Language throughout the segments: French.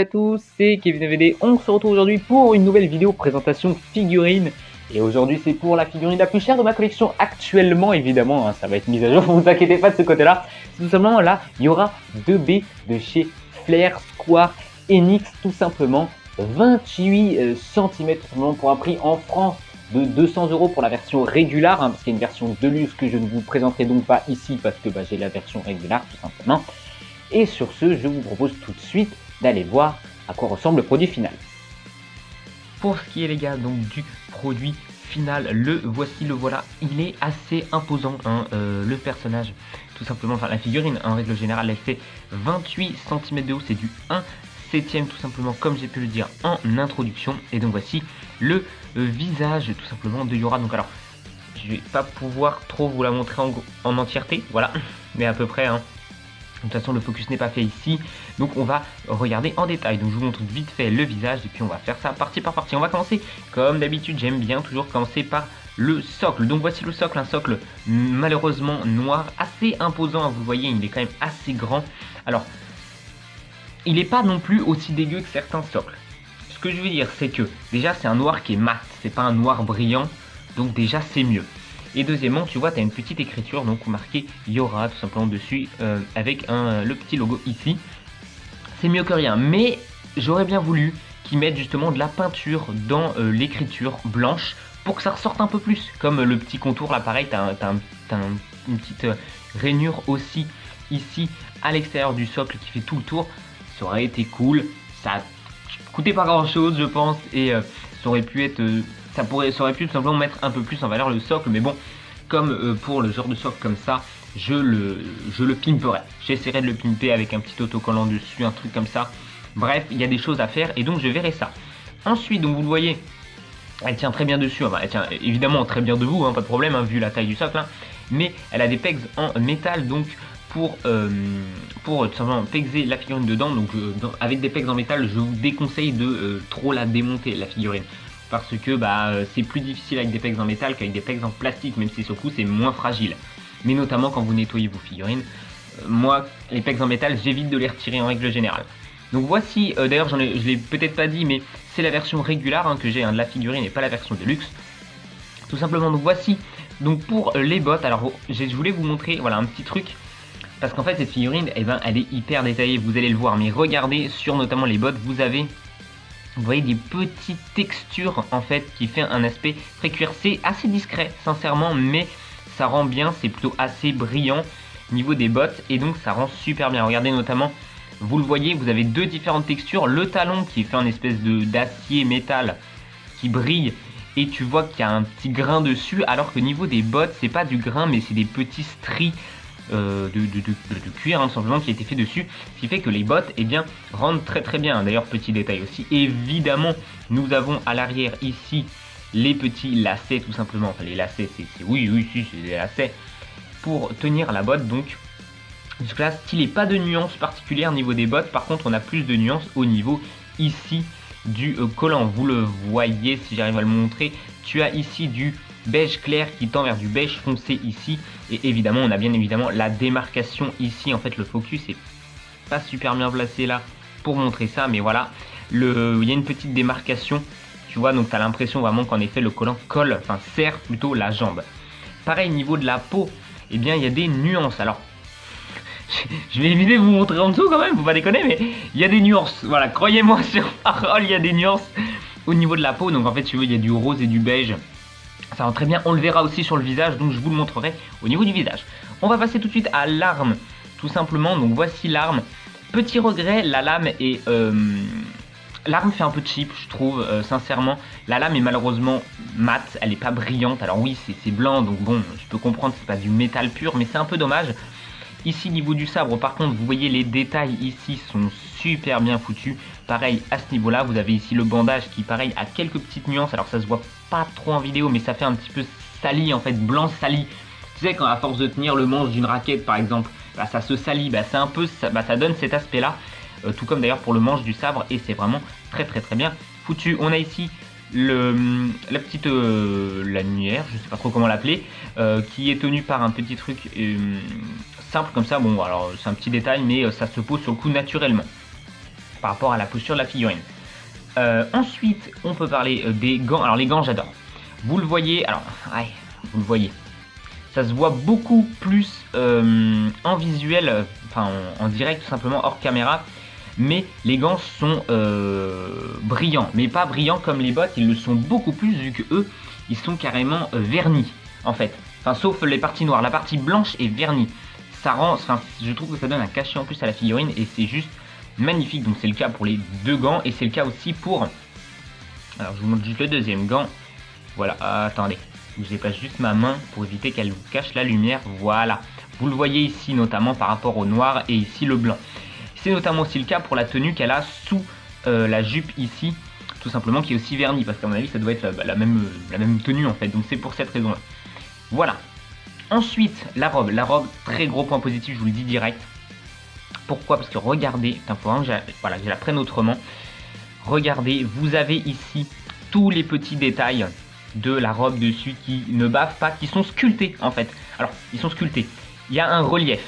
À tous, c'est Kevin VD. On se retrouve aujourd'hui pour une nouvelle vidéo présentation figurine. Et aujourd'hui, c'est pour la figurine la plus chère de ma collection actuellement, évidemment. Hein, ça va être mise à jour, vous inquiétez pas de ce côté-là. C'est tout simplement là, il y aura 2B de chez Flair Square Enix, tout simplement. 28 cm pour un prix en France de 200 € pour la version régulière, hein, parce qu'il y a une version Deluxe que je ne vous présenterai donc pas ici parce que j'ai la version régulière tout simplement. Et sur ce, je vous propose tout de suite d'aller voir à quoi ressemble le produit final. Pour ce qui est les gars donc du produit final, le voici, le voilà, il est assez imposant hein, le personnage tout simplement, enfin la figurine en règle générale elle fait 28 cm de haut, c'est du 1/7 tout simplement comme j'ai pu le dire en introduction. Et donc voici le visage tout simplement de Yora. Donc alors je vais pas pouvoir trop vous la montrer en entièreté, voilà, mais à peu près hein. De toute façon le focus n'est pas fait ici, donc on va regarder en détail. Donc je vous montre vite fait le visage et puis on va faire ça partie par partie. On va commencer comme d'habitude, j'aime bien toujours commencer par le socle. Donc voici le socle, un socle malheureusement noir, assez imposant, vous le voyez, il est quand même assez grand. Alors il n'est pas non plus aussi dégueu que certains socles. Ce que je veux dire c'est que déjà c'est un noir qui est mat, c'est pas un noir brillant, donc déjà c'est mieux. Et deuxièmement, tu vois, tu as une petite écriture donc marqué Yora tout simplement dessus avec le petit logo ici. C'est mieux que rien, mais j'aurais bien voulu qu'ils mettent justement de la peinture dans l'écriture blanche pour que ça ressorte un peu plus. Comme le petit contour là, pareil, tu as une petite rainure aussi ici à l'extérieur du socle qui fait tout le tour. Ça aurait été cool, ça coûtait pas grand chose je pense et ça aurait pu être... ça aurait pu tout simplement mettre un peu plus en valeur le socle, mais bon, comme pour le genre de socle comme ça, je le pimperai. J'essaierai de le pimper avec un petit autocollant dessus, un truc comme ça. Bref, il y a des choses à faire et donc je verrai ça. Ensuite, donc vous le voyez, elle tient très bien dessus. Enfin, elle tient évidemment très bien debout, hein, pas de problème, hein, vu la taille du socle. Hein, mais elle a des pegs en métal, donc pour tout simplement pexer la figurine dedans. Donc avec des pegs en métal, je vous déconseille de trop la démonter, la figurine. Parce que c'est plus difficile avec des pegs en métal qu'avec des pegs en plastique, même si sur le coup c'est moins fragile. Mais notamment quand vous nettoyez vos figurines, moi les pegs en métal j'évite de les retirer en règle générale. Donc voici, d'ailleurs je l'ai peut-être pas dit, mais c'est la version régulière hein, que j'ai hein, de la figurine et pas la version de luxe. Tout simplement, donc voici, donc pour les bottes, alors je voulais vous montrer voilà, un petit truc. Parce qu'en fait cette figurine, elle est hyper détaillée, vous allez le voir, mais regardez sur notamment les bottes, vous voyez des petites textures en fait qui fait un aspect très cuir. C'est assez discret sincèrement, mais ça rend bien, c'est plutôt assez brillant au niveau des bottes et donc ça rend super bien. Regardez notamment, vous le voyez, vous avez deux différentes textures, le talon qui est fait en espèce d'acier métal qui brille et tu vois qu'il y a un petit grain dessus, alors qu'au niveau des bottes c'est pas du grain mais c'est des petits stries de cuir hein, simplement qui a été fait dessus, ce qui fait que les bottes rendent très bien. D'ailleurs petit détail aussi, évidemment nous avons à l'arrière ici les petits lacets tout simplement, enfin les lacets oui c'est des lacets pour tenir la botte. Donc jusque là stylé, pas de nuances particulières au niveau des bottes, par contre on a plus de nuances au niveau ici du collant, vous le voyez si j'arrive à le montrer, tu as ici du beige clair qui tend vers du beige foncé ici, et évidemment on a bien évidemment la démarcation ici. En fait le focus est pas super bien placé là pour montrer ça, mais voilà, il y a une petite démarcation, tu vois, donc tu as l'impression vraiment qu'en effet le collant colle, enfin serre plutôt la jambe. Pareil niveau de la peau, il y a des nuances. Alors je vais éviter de vous montrer en dessous quand même, faut pas déconner, mais il y a des nuances, voilà, croyez-moi sur parole, il y a des nuances au niveau de la peau. Donc en fait tu veux, il y a du rose et du beige. Ça rend très bien, on le verra aussi sur le visage, donc je vous le montrerai au niveau du visage. On va passer tout de suite à l'arme, tout simplement. Donc voici l'arme. Petit regret, la lame est... l'arme fait un peu cheap, je trouve, sincèrement. La lame est malheureusement mate, elle n'est pas brillante. Alors oui, c'est blanc, donc bon, je peux comprendre, c'est pas du métal pur, mais c'est un peu dommage. Ici, niveau du sabre, par contre, vous voyez les détails ici sont super bien foutus. Pareil, à ce niveau-là, vous avez ici le bandage qui, pareil, a quelques petites nuances. Alors, ça se voit pas trop en vidéo, mais ça fait un petit peu sali, en fait, blanc sali. Tu sais, quand à force de tenir le manche d'une raquette, par exemple, ça se salit. C'est un peu, ça donne cet aspect-là. Tout comme d'ailleurs pour le manche du sabre. Et c'est vraiment très bien foutu. On a ici la petite lanière, je sais pas trop comment l'appeler, qui est tenue par un petit truc simple comme ça. Bon, alors c'est un petit détail, mais ça se pose sur le coup naturellement. par rapport à la posture de la figurine. Ensuite, on peut parler des gants. Alors les gants, j'adore. Vous le voyez, alors, ouais, vous le voyez. Ça se voit beaucoup plus en visuel, enfin en direct tout simplement, hors caméra. Mais les gants sont brillants, mais pas brillants comme les bottes, ils le sont beaucoup plus vu que eux, ils sont carrément vernis en fait. Enfin, sauf les parties noires, la partie blanche est vernie. Ça rend, enfin, je trouve que ça donne un cachet en plus à la figurine et c'est juste magnifique. Donc c'est le cas pour les deux gants et c'est le cas aussi pour... Alors je vous montre juste le deuxième gant. Voilà, attendez, je déplace juste ma main pour éviter qu'elle vous cache la lumière. Voilà, vous le voyez ici notamment par rapport au noir et ici le blanc. C'est notamment aussi le cas pour la tenue qu'elle a sous la jupe ici, tout simplement, qui est aussi vernie, parce qu'à mon avis ça doit être la même tenue en fait, donc c'est pour cette raison là. Voilà. Ensuite, la robe, très gros point positif, je vous le dis direct. Pourquoi? Parce que regardez, voilà, je la prenne autrement. Regardez, vous avez ici tous les petits détails de la robe dessus qui ne bavent pas, qui sont sculptés en fait. Alors, ils sont sculptés. Il y a un relief.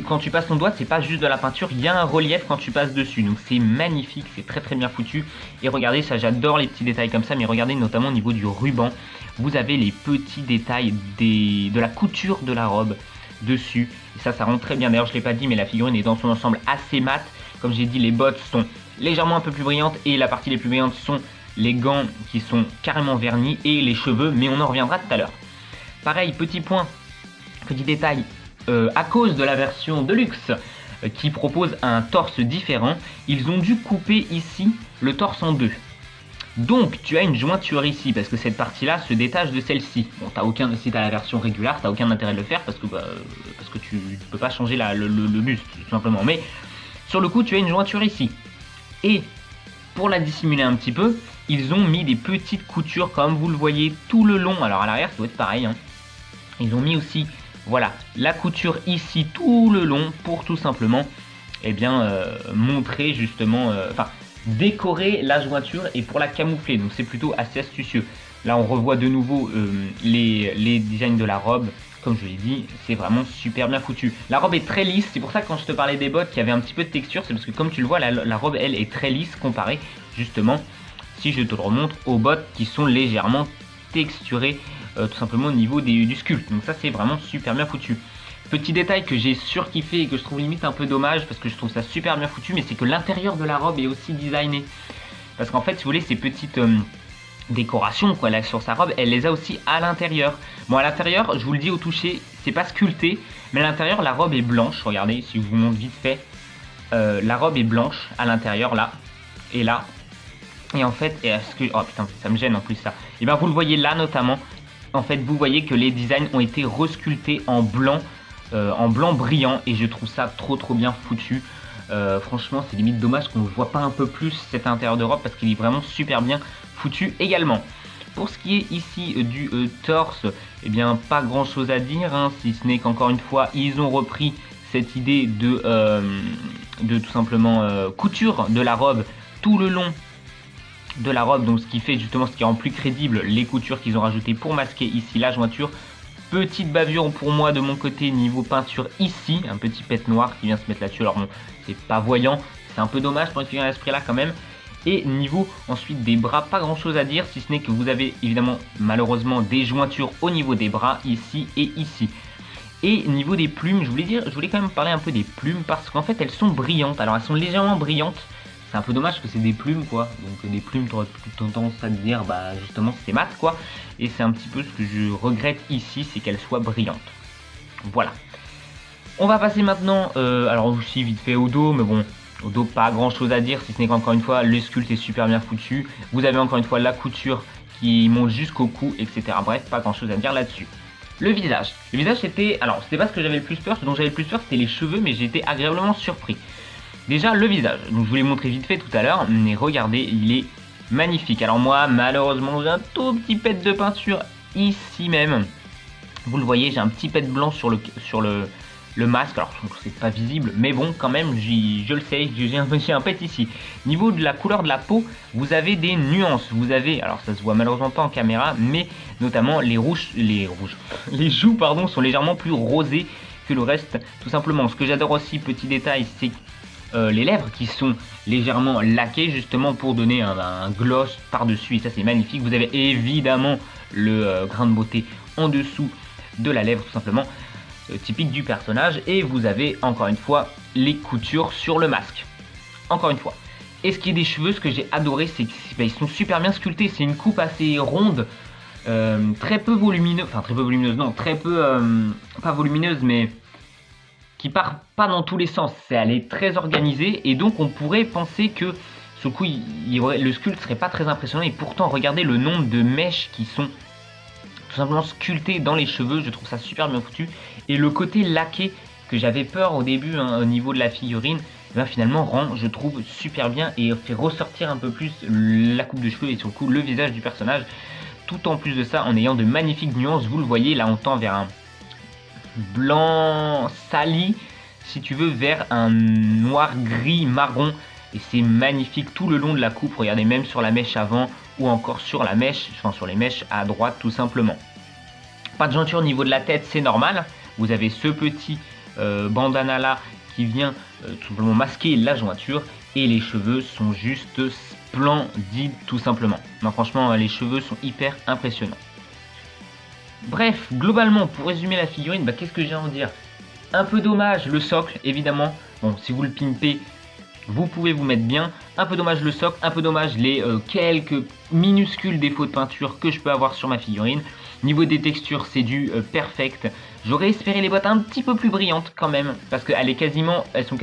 Quand tu passes ton doigt, c'est pas juste de la peinture, il y a un relief quand tu passes dessus. Donc c'est magnifique, c'est très très bien foutu. Et regardez ça, j'adore les petits détails comme ça, mais regardez notamment au niveau du ruban. Vous avez les petits détails de la couture de la robe dessus. Et ça rend très bien. D'ailleurs, je ne l'ai pas dit, mais la figurine est dans son ensemble assez mat. Comme j'ai dit, les bottes sont légèrement un peu plus brillantes. Et la partie les plus brillantes sont les gants qui sont carrément vernis et les cheveux. Mais on en reviendra tout à l'heure. Pareil, petit point, petit détail. À cause de la version Deluxe qui propose un torse différent, ils ont dû couper ici le torse en deux. Donc tu as une jointure ici parce que cette partie là se détache de celle-ci. Bon, si tu as la version régulière, tu n'as aucun intérêt de le faire parce que tu ne peux pas changer le buste tout simplement. Mais sur le coup tu as une jointure ici. Et pour la dissimuler un petit peu, ils ont mis des petites coutures comme vous le voyez tout le long. Alors à l'arrière ça doit être pareil, hein. Ils ont mis aussi... Voilà, la couture ici tout le long pour tout simplement montrer justement, décorer la jointure et pour la camoufler. Donc c'est plutôt assez astucieux. Là on revoit de nouveau les designs de la robe. Comme je l'ai dit, c'est vraiment super bien foutu. La robe est très lisse, c'est pour ça que quand je te parlais des bottes qui avaient un petit peu de texture, c'est parce que comme tu le vois, la robe elle est très lisse comparée justement, si je te le remontre, aux bottes qui sont légèrement texturées. Tout simplement au niveau du sculpte. Donc ça c'est vraiment super bien foutu. Petit détail que j'ai surkiffé et que je trouve limite un peu dommage parce que je trouve ça super bien foutu, mais c'est que l'intérieur de la robe est aussi designé. Parce qu'en fait si vous voulez ces petites décorations quoi, là, sur sa robe, elle les a aussi à l'intérieur. Bon à l'intérieur je vous le dis au toucher, c'est pas sculpté, mais à l'intérieur la robe est blanche. Regardez si je vous montre vite fait, la robe est blanche à l'intérieur là et là. Et en fait, oh putain ça me gêne en plus ça. Et bien vous le voyez là notamment. En fait, vous voyez que les designs ont été resculptés en blanc brillant et je trouve ça trop bien foutu. Franchement, c'est limite dommage qu'on ne voit pas un peu plus cet intérieur de robe parce qu'il est vraiment super bien foutu également. Pour ce qui est ici du torse, eh bien pas grand chose à dire, hein, si ce n'est qu'encore une fois, ils ont repris cette idée de tout simplement couture de la robe tout le long de la robe, donc ce qui fait justement ce qui rend plus crédible les coutures qu'ils ont rajoutées pour masquer ici la jointure. Petite bavure pour moi de mon côté niveau peinture ici, un petit pet noir qui vient se mettre là-dessus. Alors bon, c'est pas voyant, c'est un peu dommage pour une figurine à ce prix là quand même. Et niveau ensuite des bras, pas grand chose à dire si ce n'est que vous avez évidemment malheureusement des jointures au niveau des bras ici et ici. Et niveau des plumes, je voulais quand même parler un peu des plumes parce qu'en fait elles sont brillantes. Alors elles sont légèrement brillantes. C'est un peu dommage que c'est des plumes quoi, donc des plumes t'aurais plutôt tendance à dire bah justement c'est mat quoi, et c'est un petit peu ce que je regrette ici, c'est qu'elles soient brillantes. Voilà. On va passer maintenant, alors aussi vite fait au dos, mais bon, au dos pas grand chose à dire, si ce n'est qu'encore une fois le sculpte est super bien foutu, vous avez encore une fois la couture qui monte jusqu'au cou, etc. Bref, pas grand chose à dire là-dessus. Le visage c'était, alors c'était pas ce que j'avais le plus peur, ce dont j'avais le plus peur c'était les cheveux, mais j'ai été agréablement surpris. Déjà le visage, donc je vous l'ai montré vite fait tout à l'heure, mais regardez, il est magnifique. Alors moi malheureusement j'ai un tout petit pet de peinture ici même. Vous le voyez, j'ai un petit pet blanc sur le masque, alors c'est pas visible, mais bon quand même je le sais, j'ai un pet ici. Niveau de la couleur de la peau, vous avez des nuances, vous avez, alors ça se voit malheureusement pas en caméra, mais notamment les joues pardon, sont légèrement plus rosées que le reste tout simplement. Ce que j'adore aussi, petit détail, c'est les lèvres qui sont légèrement laquées justement pour donner un gloss par-dessus, et ça c'est magnifique. Vous avez évidemment le grain de beauté en dessous de la lèvre tout simplement, typique du personnage, et vous avez encore une fois les coutures sur le masque. Encore une fois. Et ce qui est des cheveux, ce que j'ai adoré, c'est qu'ils sont super bien sculptés. C'est une coupe assez ronde, très peu volumineuse, enfin très peu volumineuse, non, très peu, pas volumineuse, mais qui part pas dans tous les sens. Elle est très organisée, et donc on pourrait penser que ce coup, le sculpte serait pas très impressionnant, et pourtant regardez le nombre de mèches qui sont tout simplement sculptées dans les cheveux. Je trouve ça super bien foutu, et le côté laqué que j'avais peur au début au niveau de la figurine, ben finalement rend, je trouve, super bien et fait ressortir un peu plus la coupe de cheveux et surtout le visage du personnage, tout en plus de ça en ayant de magnifiques nuances. Vous le voyez, là on tend vers un blanc sali, si tu veux, vers un noir gris marron, et c'est magnifique tout le long de la coupe. Regardez, même sur la mèche avant ou encore sur la mèche, enfin sur les mèches à droite tout simplement. Pas de jointure au niveau de la tête, c'est normal. Vous avez ce petit bandana là qui vient tout simplement masquer la jointure, et les cheveux sont juste splendides tout simplement. Non, franchement, les cheveux sont hyper impressionnants. Bref, globalement, pour résumer la figurine, bah, qu'est-ce que j'ai à en dire? Un peu dommage le socle, évidemment. Bon, si vous le pimpez, vous pouvez vous mettre bien. Un peu dommage le socle, un peu dommage les quelques minuscules défauts de peinture que je peux avoir sur ma figurine. Niveau des textures, c'est du perfect. J'aurais espéré les bottes un petit peu plus brillantes quand même, parce qu'elles sont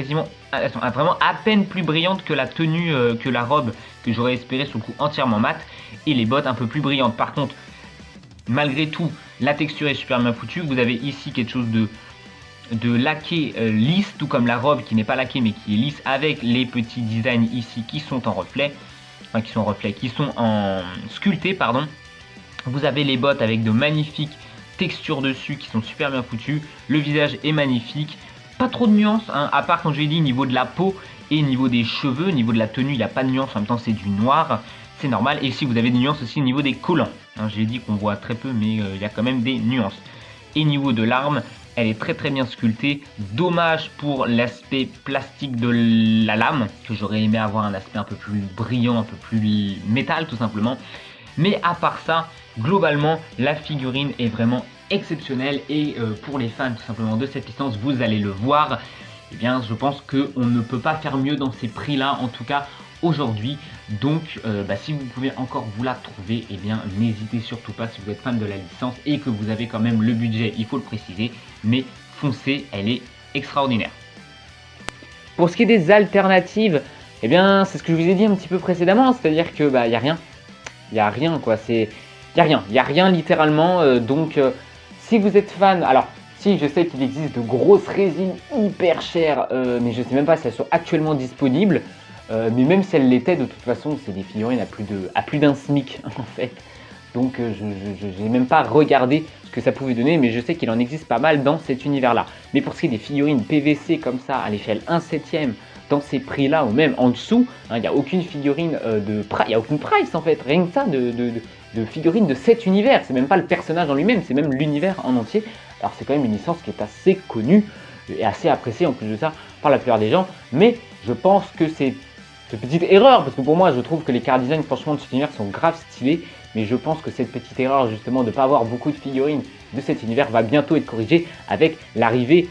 vraiment à peine plus brillantes que la tenue, que la robe que j'aurais espéré sur le coup entièrement mat, et les bottes un peu plus brillantes. Par contre, malgré tout, la texture est super bien foutue. Vous avez ici quelque chose de laqué lisse, tout comme la robe qui n'est pas laquée mais qui est lisse, avec les petits designs ici qui sont en reflet, enfin qui sont en sculptés, pardon. Vous avez les bottes avec de magnifiques textures dessus qui sont super bien foutues. Le visage est magnifique, pas trop de nuances, hein, à part, comme je l'ai dit, niveau de la peau et niveau des cheveux. Niveau de la tenue, il n'y a pas de nuances, en même temps c'est du noir, c'est normal. Et ici vous avez des nuances aussi au niveau des collants, hein, j'ai dit qu'on voit très peu, mais il y a quand même des nuances. Et niveau de l'arme, elle est très très bien sculptée. Dommage pour l'aspect plastique de la lame, que j'aurais aimé avoir un aspect un peu plus brillant, un peu plus métal tout simplement. Mais à part ça, globalement, la figurine est vraiment exceptionnelle, et pour les fans tout simplement de cette licence, vous allez le voir, eh bien je pense qu'on ne peut pas faire mieux dans ces prix là, en tout cas aujourd'hui. Donc si vous pouvez encore vous la trouver, eh bien n'hésitez surtout pas, si vous êtes fan de la licence et que vous avez quand même le budget, il faut le préciser, mais foncez, elle est extraordinaire. Pour ce qui est des alternatives, eh bien c'est ce que je vous ai dit un petit peu précédemment, c'est-à-dire que y a rien. Il n'y a rien quoi, il y a rien littéralement, donc si vous êtes fan, alors si je sais qu'il existe de grosses résines hyper chères, mais je sais même pas si elles sont actuellement disponibles, mais même si elles l'étaient, de toute façon c'est des figurines à plus d'un SMIC en fait, donc je n'ai même pas regardé ce que ça pouvait donner, mais je sais qu'il en existe pas mal dans cet univers là. Mais pour ce qui est des figurines PVC comme ça à l'échelle 1/7 dans ces prix là, ou même en dessous, il n'y a aucune figurine il n'y a aucune price en fait, rien que ça de figurines de cet univers. C'est même pas le personnage en lui-même, c'est même l'univers en entier. Alors c'est quand même une licence qui est assez connue et assez appréciée en plus de ça par la plupart des gens, mais je pense que c'est une petite erreur, parce que pour moi je trouve que les car design franchement de cet univers sont grave stylés, mais je pense que cette petite erreur justement de ne pas avoir beaucoup de figurines de cet univers va bientôt être corrigée avec l'arrivée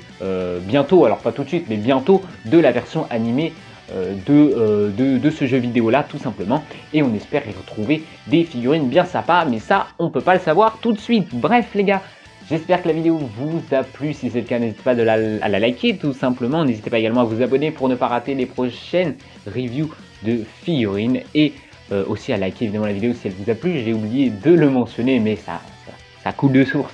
bientôt, alors pas tout de suite mais bientôt, de la version animée de ce jeu vidéo là tout simplement, et on espère y retrouver des figurines bien sympas, mais ça on peut pas le savoir tout de suite. Bref les gars, j'espère que la vidéo vous a plu. Si c'est le cas, n'hésitez pas à la liker tout simplement. N'hésitez pas également à vous abonner pour ne pas rater les prochaines reviews de figurines, et aussi à liker évidemment la vidéo si elle vous a plu. J'ai oublié de le mentionner, mais ça coule de source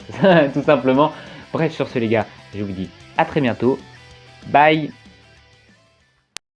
tout simplement. Bref, sur ce les gars, je vous dis à très bientôt. Bye.